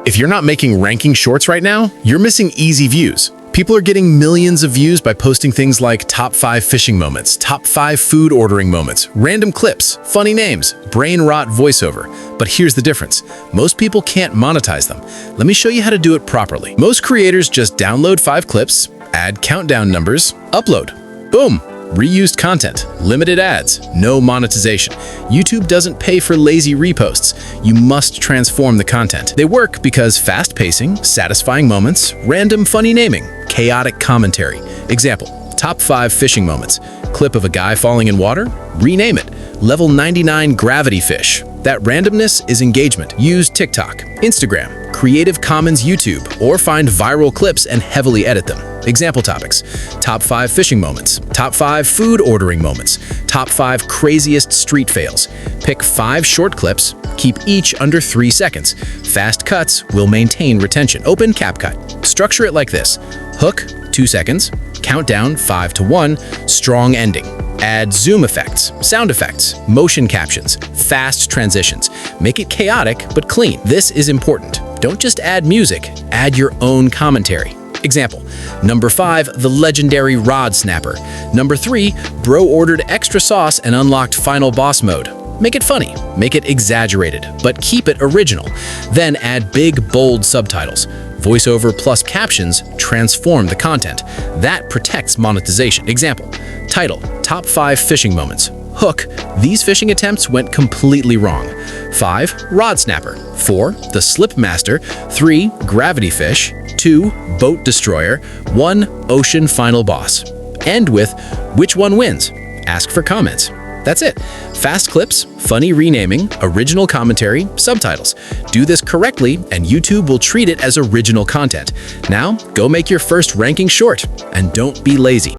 If you're not making ranking shorts right now, you're missing easy views. People are getting millions of views by posting things like top 5 fishing moments, top 5 food ordering moments, random clips, funny names, brain rot voiceover. But here's the difference. Most people can't monetize them. Let me show you how to do it properly. Most creators just download 5 clips, add countdown numbers, upload. Boom! Reused content, limited ads, no monetization. YouTube doesn't pay for lazy reposts. You must transform the content. They work because fast pacing, satisfying moments, random funny naming, chaotic commentary. Example, top 5 fishing moments. Clip of a guy falling in water? Rename it. Level 99 gravity fish. That randomness is engagement. Use TikTok, Instagram, Creative Commons YouTube, or find viral clips and heavily edit them. Example topics: top 5 fishing moments, top 5 food ordering moments, top 5 craziest street fails. Pick 5 short clips, keep each under 3 seconds. Fast cuts will maintain retention. Open CapCut. Structure it like this: hook, 2 seconds, countdown 5 to 1, strong ending. Add zoom effects, sound effects, motion captions, fast transitions. Make it chaotic but clean. This is important. Don't just add music, add your own commentary. Example, number 5, the legendary rod snapper. Number 3, bro ordered extra sauce and unlocked final boss mode. Make it funny, make it exaggerated, but keep it original. Then add big, bold subtitles. Voiceover plus captions transform the content. That protects monetization. Example, title, top 5 fishing moments. Hook, these fishing attempts went completely wrong. 5, rod snapper. 4, the slip master. 3, gravity fish. 2, boat destroyer. 1, ocean final boss. End with, which one wins? Ask for comments. That's it. Fast clips, funny renaming, original commentary, subtitles. Do this correctly and YouTube will treat it as original content. Now, go make your first ranking short and don't be lazy.